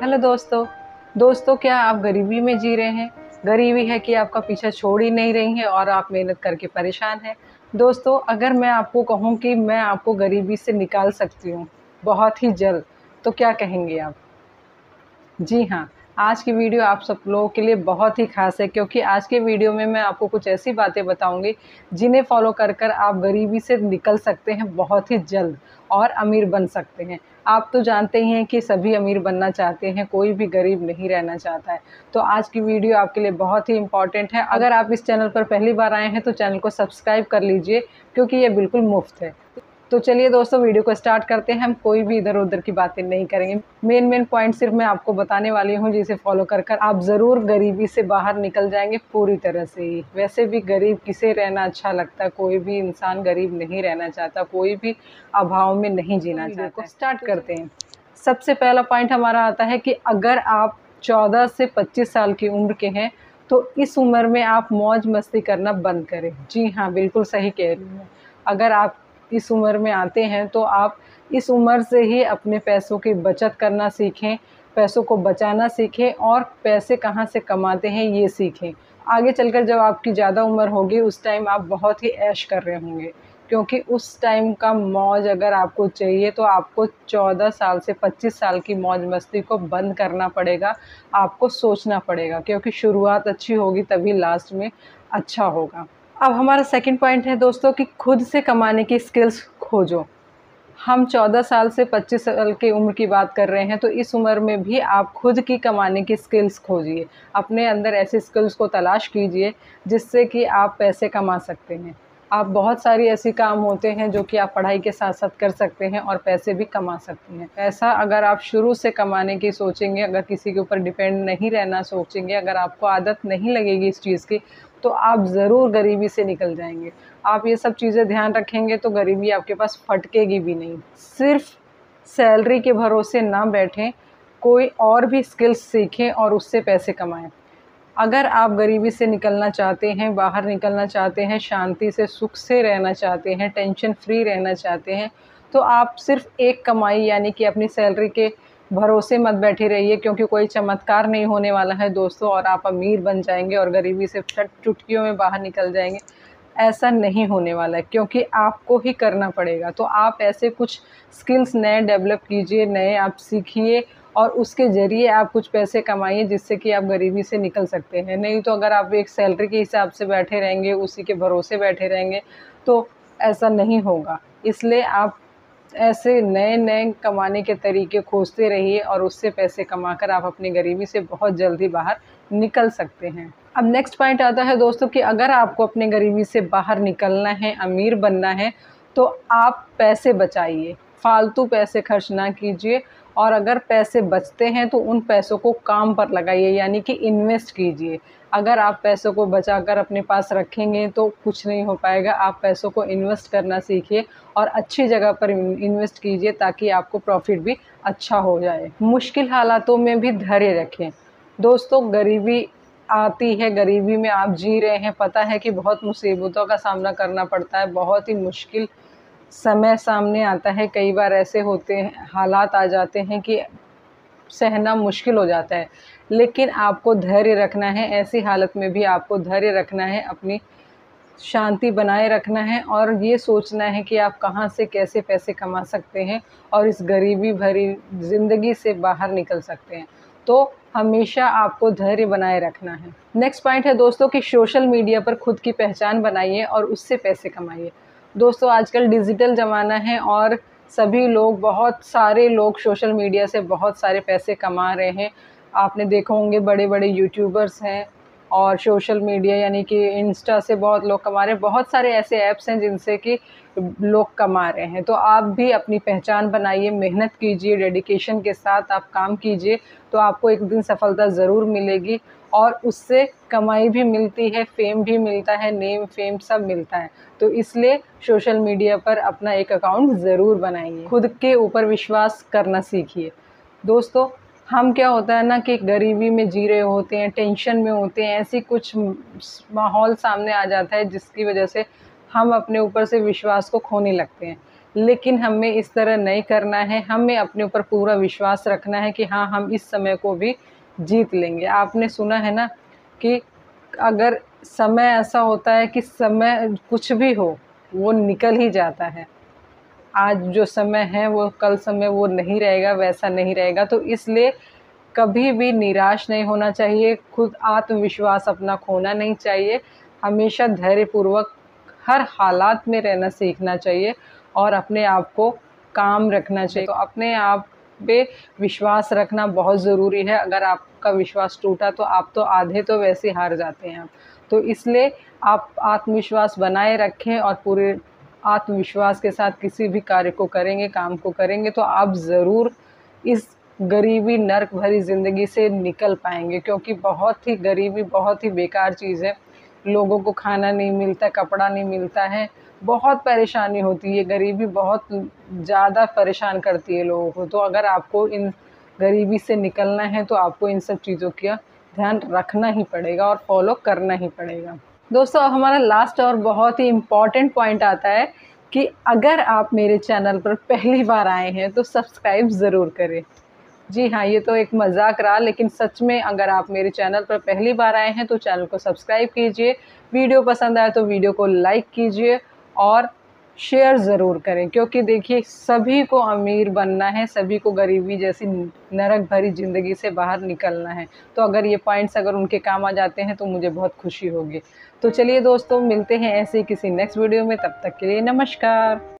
Hello दोस्तों। क्या आप गरीबी में जी रहे हैं? गरीबी है कि आपका पीछा छोड़ ही नहीं रही है और आप मेहनत करके परेशान हैं। दोस्तों, अगर मैं आपको कहूँ कि मैं आपको गरीबी से निकाल सकती हूँ बहुत ही जल्द, तो क्या कहेंगे आप? जी हाँ, आज की वीडियो आप सब लोगों के लिए बहुत ही ख़ास है, क्योंकि आज के वीडियो में मैं आपको कुछ ऐसी बातें बताऊँगी जिन्हें फ़ॉलो कर आप गरीबी से निकल सकते हैं बहुत ही जल्द और अमीर बन सकते हैं। आप तो जानते ही हैं कि सभी अमीर बनना चाहते हैं, कोई भी गरीब नहीं रहना चाहता है। तो आज की वीडियो आपके लिए बहुत ही इम्पोर्टेंट है। अगर आप इस चैनल पर पहली बार आए हैं तो चैनल को सब्सक्राइब कर लीजिए, क्योंकि ये बिल्कुल मुफ़्त है। तो चलिए दोस्तों, वीडियो को स्टार्ट करते हैं। हम कोई भी इधर-उधर की बातें नहीं करेंगे। मेन पॉइंट सिर्फ मैं आपको बताने वाली हूँ, जिसे फॉलो कर आप ज़रूर गरीबी से बाहर निकल जाएँगे पूरी तरह से ही। वैसे भी गरीब किसे रहना अच्छा लगता है, कोई भी इंसान गरीब नहीं रहना चाहता, कोई भी अभाव में नहीं जीना चाहता है। को स्टार्ट करते हैं। सबसे पहला पॉइंट हमारा आता है कि अगर आप 14 से 25 साल की उम्र के हैं, तो इस उम्र में आप मौज-मस्ती करना बंद करें। जी हाँ, बिल्कुल सही कह रही हैं। अगर आप इस उम्र में आते हैं तो आप इस उम्र से ही अपने पैसों की बचत करना सीखें, पैसों को बचाना सीखें और पैसे कहाँ से कमाते हैं ये सीखें। आगे चलकर जब आपकी ज़्यादा उम्र होगी, उस टाइम आप बहुत ही ऐश कर रहे होंगे, क्योंकि उस टाइम का मौज अगर आपको चाहिए तो आपको 14 साल से 25 साल की मौज मस्ती को बंद करना पड़ेगा। आपको सोचना पड़ेगा, क्योंकि शुरुआत अच्छी होगी तभी लास्ट में अच्छा होगा। अब हमारा सेकंड पॉइंट है दोस्तों कि खुद से कमाने की स्किल्स खोजो। हम 14 साल से 25 साल की उम्र की बात कर रहे हैं, तो इस उम्र में भी आप खुद की कमाने की स्किल्स खोजिए। अपने अंदर ऐसी स्किल्स को तलाश कीजिए जिससे कि आप पैसे कमा सकते हैं। आप बहुत सारी ऐसी काम होते हैं जो कि आप पढ़ाई के साथ-साथ कर सकते हैं और पैसे भी कमा सकते हैं। पैसा अगर आप शुरू से कमाने की सोचेंगे, अगर किसी के ऊपर डिपेंड नहीं रहना सोचेंगे, अगर आपको आदत नहीं लगेगी इस चीज़ की, तो आप ज़रूर गरीबी से निकल जाएँगे। आप ये सब चीज़ें ध्यान रखेंगे तो गरीबी आपके पास फटकेगी भी नहीं। सिर्फ़ सैलरी के भरोसे ना बैठें, कोई और भी स्किल्स सीखें और उससे पैसे कमाएँ। अगर आप गरीबी से निकलना चाहते हैं, बाहर निकलना चाहते हैं, शांति से, सुख से रहना चाहते हैं, टेंशन फ्री रहना चाहते हैं, तो आप सिर्फ़ एक कमाई यानी कि अपनी सैलरी के भरोसे मत बैठे रहिए, क्योंकि कोई चमत्कार नहीं होने वाला है दोस्तों और आप अमीर बन जाएँगे और गरीबी से चुटकियों में बाहर निकल जाएँगे। ऐसा नहीं होने वाला है, क्योंकि आपको ही करना पड़ेगा। तो आप ऐसे कुछ स्किल्स नए डेवलप कीजिए, नए आप सीखिए और उसके ज़रिए आप कुछ पैसे कमाइए, जिससे कि आप गरीबी से निकल सकते हैं। नहीं तो अगर आप एक सैलरी के हिसाब से बैठे रहेंगे, उसी के भरोसे बैठे रहेंगे, तो ऐसा नहीं होगा। इसलिए आप ऐसे नए-नए कमाने के तरीके खोजते रहिए और उससे पैसे कमाकर आप अपनी गरीबी से बहुत जल्दी बाहर निकल सकते हैं। अब नेक्स्ट पॉइंट आता है दोस्तों कि अगर आपको अपनी गरीबी से बाहर निकलना है, अमीर बनना है, तो आप पैसे बचाइए, फालतू पैसे खर्च ना कीजिए और अगर पैसे बचते हैं तो उन पैसों को काम पर लगाइए, यानी कि इन्वेस्ट कीजिए। अगर आप पैसों को बचाकर अपने पास रखेंगे तो कुछ नहीं हो पाएगा। आप पैसों को इन्वेस्ट करना सीखिए और अच्छी जगह पर इन्वेस्ट कीजिए, ताकि आपको प्रॉफ़िट भी अच्छा हो जाए। मुश्किल हालातों में भी धैर्य रखें। दोस्तों, गरीबी आती है, गरीबी में आप जी रहे हैं, पता है कि बहुत मुसीबतों का सामना करना पड़ता है, बहुत ही मुश्किल समय सामने आता है। कई बार ऐसे होते हैं, हालात आ जाते हैं कि सहना मुश्किल हो जाता है, लेकिन आपको धैर्य रखना है। ऐसी हालत में भी आपको धैर्य रखना है, अपनी शांति बनाए रखना है और ये सोचना है कि आप कहाँ से कैसे पैसे कमा सकते हैं और इस गरीबी भरी ज़िंदगी से बाहर निकल सकते हैं। तो हमेशा आपको धैर्य बनाए रखना है। नेक्स्ट पॉइंट है दोस्तों कि सोशल मीडिया पर खुद की पहचान बनाइए और उससे पैसे कमाइए। दोस्तों, आजकल डिजिटल ज़माना है और सभी लोग, बहुत सारे लोग सोशल मीडिया से बहुत सारे पैसे कमा रहे हैं। आपने देखा होंगे, बड़े-बड़े यूट्यूबर्स हैं और सोशल मीडिया यानी कि इंस्टा से बहुत लोग कमा रहे हैं। बहुत सारे ऐसे ऐप्स हैं जिनसे कि लोग कमा रहे हैं। तो आप भी अपनी पहचान बनाइए, मेहनत कीजिए, डेडिकेशन के साथ आप काम कीजिए, तो आपको एक दिन सफलता ज़रूर मिलेगी और उससे कमाई भी मिलती है, फ़ेम भी मिलता है, नेम, फ़ेम सब मिलता है। तो इसलिए सोशल मीडिया पर अपना एक अकाउंट ज़रूर बनाइए। खुद के ऊपर विश्वास करना सीखिए। दोस्तों, हम क्या होता है ना कि गरीबी में जी रहे होते हैं, टेंशन में होते हैं, ऐसी कुछ माहौल सामने आ जाता है जिसकी वजह से हम अपने ऊपर से विश्वास को खोने लगते हैं। लेकिन हमें इस तरह नहीं करना है। हमें अपने ऊपर पूरा विश्वास रखना है कि हाँ, हम इस समय को भी जीत लेंगे। आपने सुना है ना कि अगर समय ऐसा होता है कि समय कुछ भी हो वो निकल ही जाता है। आज जो समय है वो कल समय वो नहीं रहेगा, वैसा नहीं रहेगा। तो इसलिए कभी भी निराश नहीं होना चाहिए, खुद आत्मविश्वास अपना खोना नहीं चाहिए। हमेशा धैर्यपूर्वक हर हालात में रहना सीखना चाहिए और अपने आप को काम रखना चाहिए। तो अपने आप पे विश्वास रखना बहुत ज़रूरी है। अगर आपका विश्वास टूटा तो आप तो आधे तो वैसे हार जाते हैं। तो इसलिए आप आत्मविश्वास बनाए रखें और पूरे आत्मविश्वास के साथ किसी भी कार्य को करेंगे, काम को करेंगे, तो आप ज़रूर इस गरीबी नर्क भरी ज़िंदगी से निकल पाएंगे। क्योंकि बहुत ही गरीबी बहुत ही बेकार चीज़ है। लोगों को खाना नहीं मिलता, कपड़ा नहीं मिलता है, बहुत परेशानी होती है। गरीबी बहुत ज़्यादा परेशान करती है लोगों को। तो अगर आपको इन गरीबी से निकलना है तो आपको इन सब चीज़ों का ध्यान रखना ही पड़ेगा और फॉलो करना ही पड़ेगा। दोस्तों, अब हमारा लास्ट और बहुत ही इम्पॉर्टेंट पॉइंट आता है कि अगर आप मेरे चैनल पर पहली बार आए हैं तो सब्सक्राइब ज़रूर करें। जी हाँ, ये तो एक मजाक रहा, लेकिन सच में अगर आप मेरे चैनल पर पहली बार आए हैं तो चैनल को सब्सक्राइब कीजिए। वीडियो पसंद आए तो वीडियो को लाइक कीजिए और शेयर ज़रूर करें। क्योंकि देखिए, सभी को अमीर बनना है, सभी को गरीबी जैसी नरक भरी ज़िंदगी से बाहर निकलना है। तो अगर ये पॉइंट्स अगर उनके काम आ जाते हैं तो मुझे बहुत खुशी होगी। तो चलिए दोस्तों, मिलते हैं ऐसे ही किसी नेक्स्ट वीडियो में। तब तक के लिए नमस्कार।